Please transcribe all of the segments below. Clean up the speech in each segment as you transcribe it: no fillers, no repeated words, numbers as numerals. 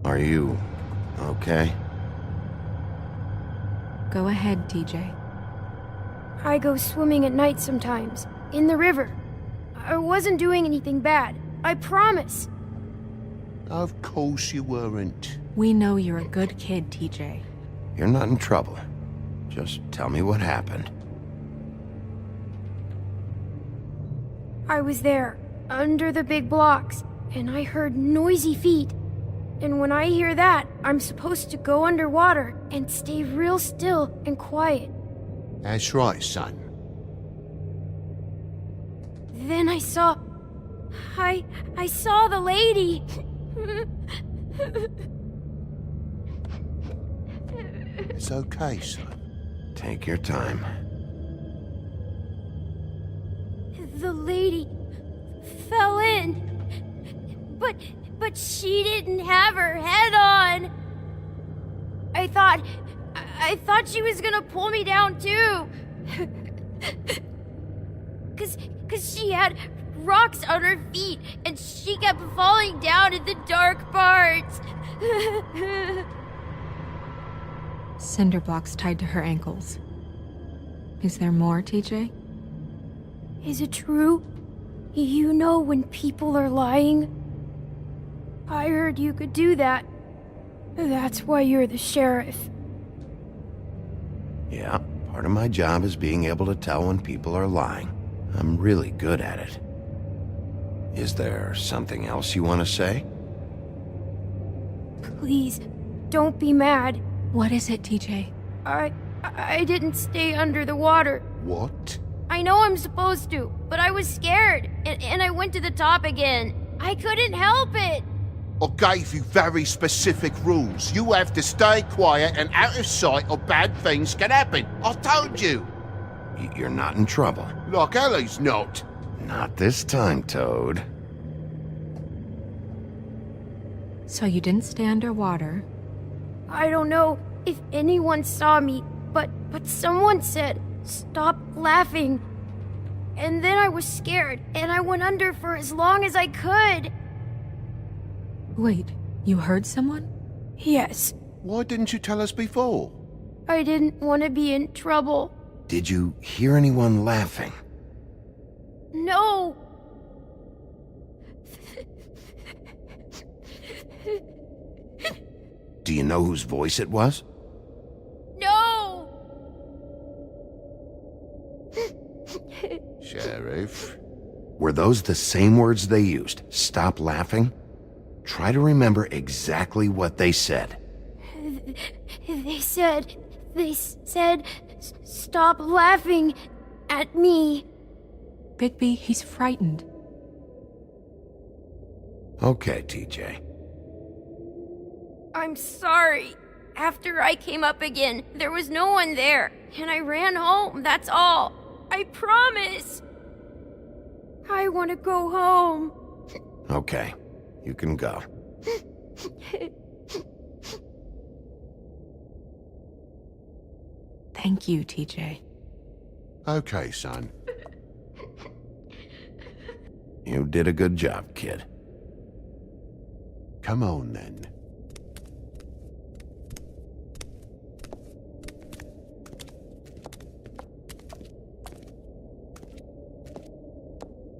Are you okay? Go ahead, TJ. I go swimming at night sometimes, in the river. I wasn't doing anything bad. I promise. Of course you weren't. We know you're a good kid, TJ. You're not in trouble. Just tell me what happened. I was there, under the big blocks, and I heard noisy feet. And when I hear that, I'm supposed to go underwater and stay real still and quiet. That's right, son. Then I saw... I saw the lady. It's okay, son. Take your time. The lady fell in. But she didn't have her head on. I thought she was gonna pull me down too. Cause she had rocks on her feet and she kept falling down in the dark parts. Cinder blocks tied to her ankles. Is there more, TJ? Is it true? You know when people are lying? I heard you could do that. That's why you're the sheriff. Yeah, part of my job is being able to tell when people are lying. I'm really good at it. Is there something else you want to say? Please, don't be mad. What is it, TJ? I didn't stay under the water. What? I know I'm supposed to, but I was scared, and I went to the top again. I couldn't help it. I gave you very specific rules. You have to stay quiet and out of sight or bad things can happen. I told you. You're not in trouble. Like Ellie's not. Not this time, Toad. So you didn't stay underwater. I don't know if anyone saw me, but someone said, "Stop laughing." And then I was scared, and I went under for as long as I could. Wait, you heard someone? Yes, Why didn't you tell us before? I didn't want to be in trouble. Did you hear anyone laughing? No! Do you know whose voice it was? No! Sheriff? Were those the same words they used? Stop laughing? Try to remember exactly what they said. They said, "Stop laughing at me." Bigby, he's frightened. Okay, TJ. I'm sorry. After I came up again, there was no one there, and I ran home, that's all. I promise. I want to go home. Okay, you can go. Thank you, TJ. Okay, son. You did a good job, kid. Come on, then.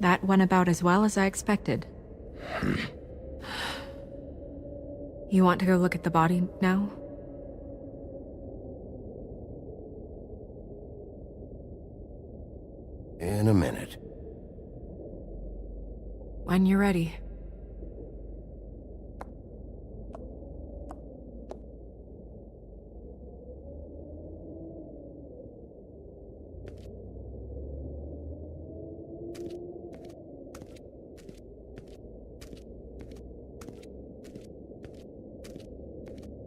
That went about as well as I expected. You want to go look at the body now? In a minute. When you're ready.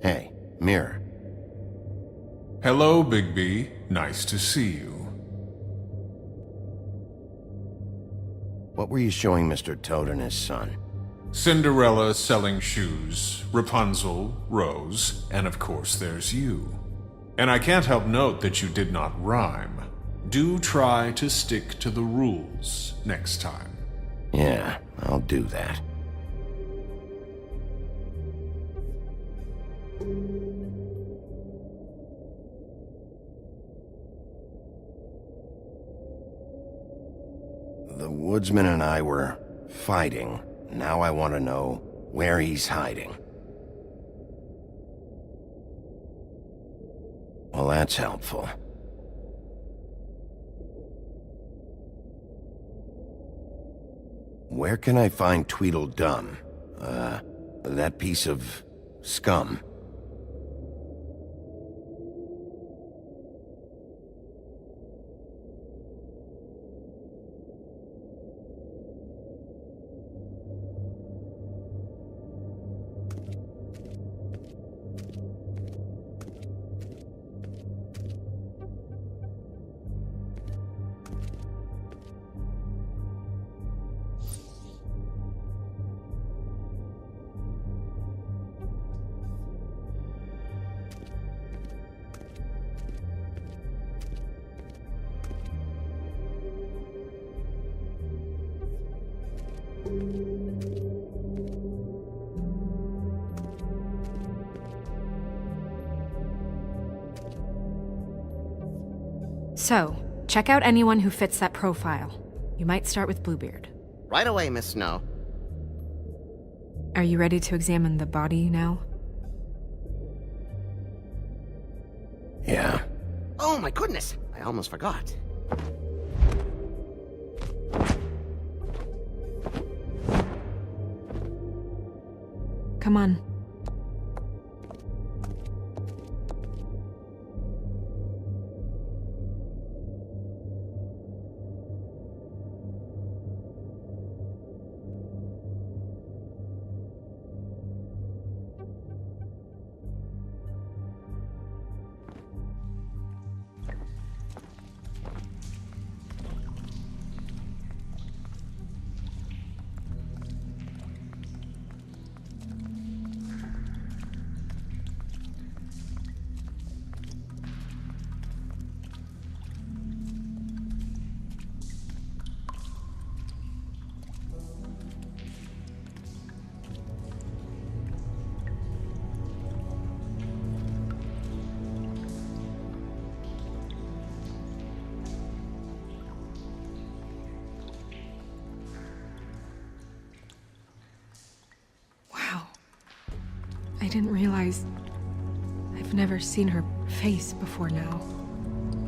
Hey, Mirror. Hello, Bigby. Nice to see you. What were you showing Mr. Toad and his son? Cinderella selling shoes, Rapunzel, Rose, and of course there's you. And I can't help note that you did not rhyme. Do try to stick to the rules next time. Yeah, I'll do that. The woodsman and I were fighting. Now I want to know where he's hiding. Well, that's helpful. Where can I find Tweedledum? That piece of scum. So, check out anyone who fits that profile. You might start with Bluebeard. Right away, Miss Snow. Are you ready to examine the body now? Yeah. Oh my goodness! I almost forgot. Come on. I didn't realize I've never seen her face before now.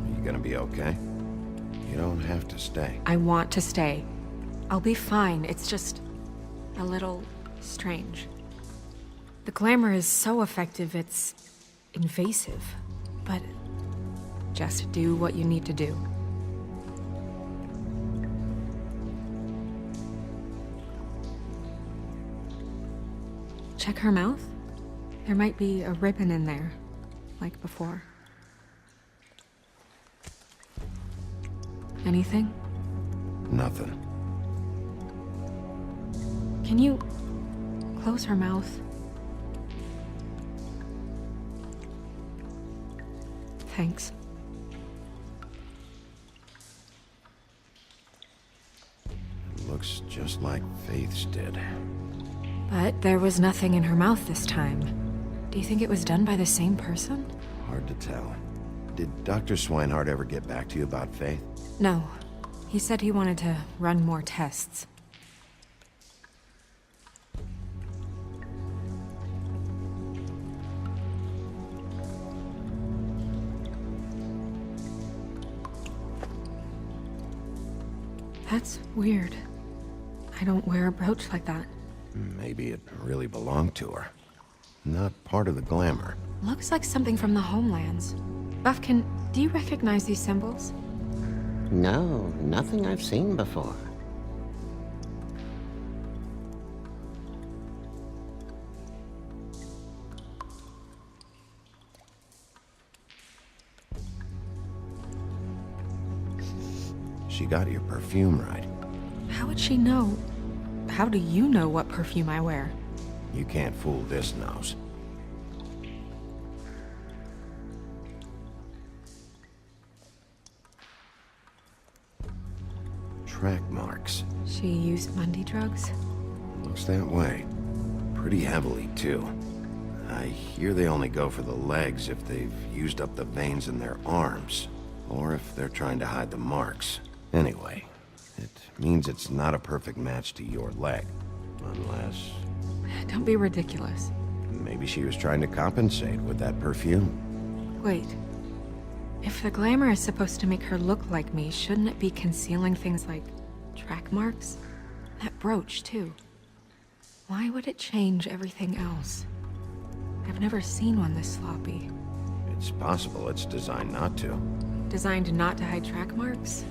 You gonna be okay? You don't have to stay. I want to stay. I'll be fine. It's just a little strange. The glamour is so effective, it's invasive. But just do what you need to do. Check her mouth. There might be a ribbon in there, like before. Anything? Nothing. Can you close her mouth? Thanks. Looks just like Faith's did. But there was nothing in her mouth this time. Do you think it was done by the same person? Hard to tell. Did Dr. Swinehart ever get back to you about Faith? No. He said he wanted to run more tests. That's weird. I don't wear a brooch like that. Maybe it really belonged to her. Not part of the glamour. Looks like something from the homelands. Buffkin, do you recognize these symbols? No, nothing I've seen before. She got your perfume right. How would she know? How do you know what perfume I wear? You can't fool this nose. Track marks. She used Mundy drugs? Looks that way. Pretty heavily, too. I hear they only go for the legs if they've used up the veins in their arms, or if they're trying to hide the marks. Anyway, it means it's not a perfect match to your leg. Unless... Don't be ridiculous. maybe she was trying to compensate with that perfume. Wait. If the glamour is supposed to make her look like me, shouldn't it be concealing things like track marks? That brooch, too. Why would it change everything else? I've never seen one this sloppy. It's possible it's designed not to. Designed not to hide track marks?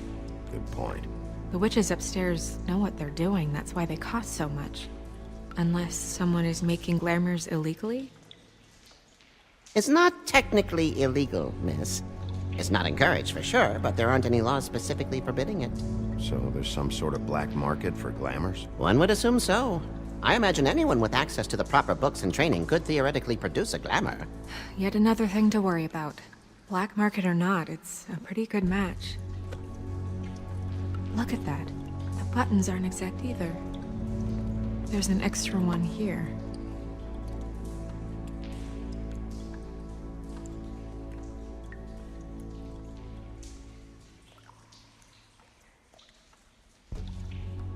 Good point. The witches upstairs know what they're doing, that's why they cost so much. Unless someone is making glamours illegally? It's not technically illegal, miss. It's not encouraged for sure, but there aren't any laws specifically forbidding it. So there's some sort of black market for glamours? One would assume so. I imagine anyone with access to the proper books and training could theoretically produce a glamour. Yet another thing to worry about. Black market or not, it's a pretty good match. Look at that. The buttons aren't exact either. There's an extra one here.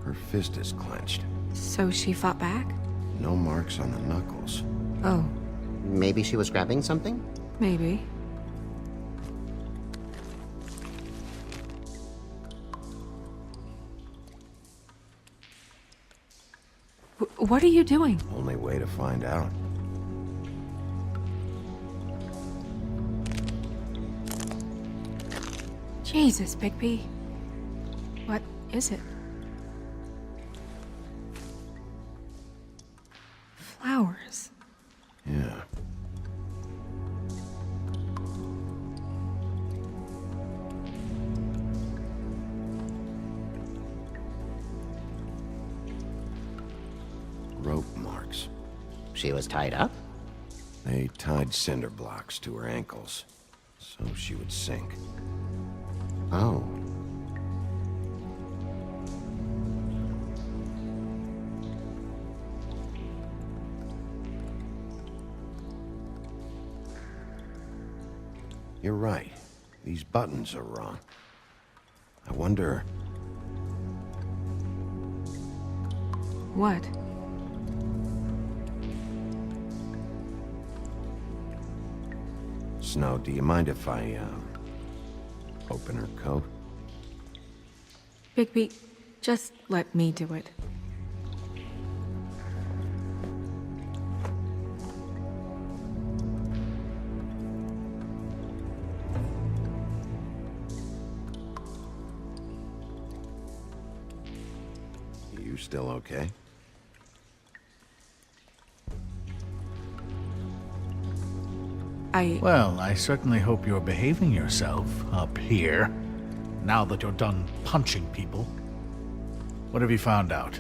Her fist is clenched. So she fought back? No marks on the knuckles. Oh, Maybe she was grabbing something? maybe. What are you doing? Only way to find out. Jesus, Bigby. What is it? Flowers. Yeah. Rope marks. She was tied up? They tied cinder blocks to her ankles, so she would sink. Oh. You're right. These buttons are wrong. I wonder... What? Snow, do you mind if I, open her coat? Bigby, just let me do it. You still okay? Well, I certainly hope you're behaving yourself up here, now that you're done punching people. What have you found out?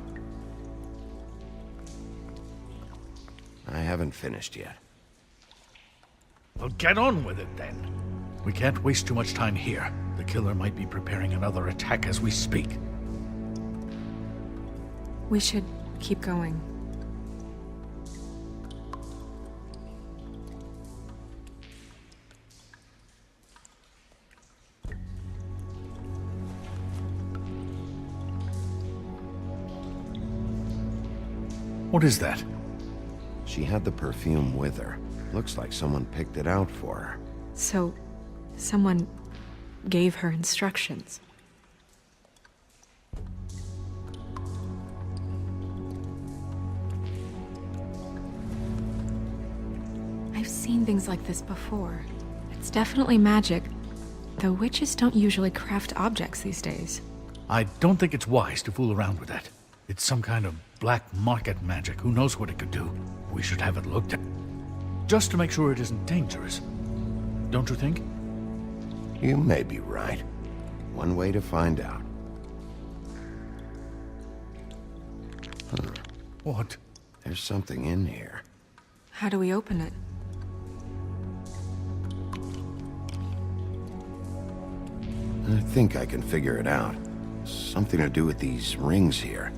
I haven't finished yet. Well, get on with it then. We can't waste too much time here. The killer might be preparing another attack as we speak. We should keep going. What is that? She had the perfume with her. Looks like someone picked it out for her. So, someone gave her instructions. I've seen things like this before. It's definitely magic, though witches don't usually craft objects these days. I don't think it's wise to fool around with that. It's some kind of black market magic. Who knows what it could do? We should have it looked at. Just to make sure it isn't dangerous. Don't you think? You may be right. One way to find out. What? There's something in here. How do we open it? I think I can figure it out. Something to do with these rings here.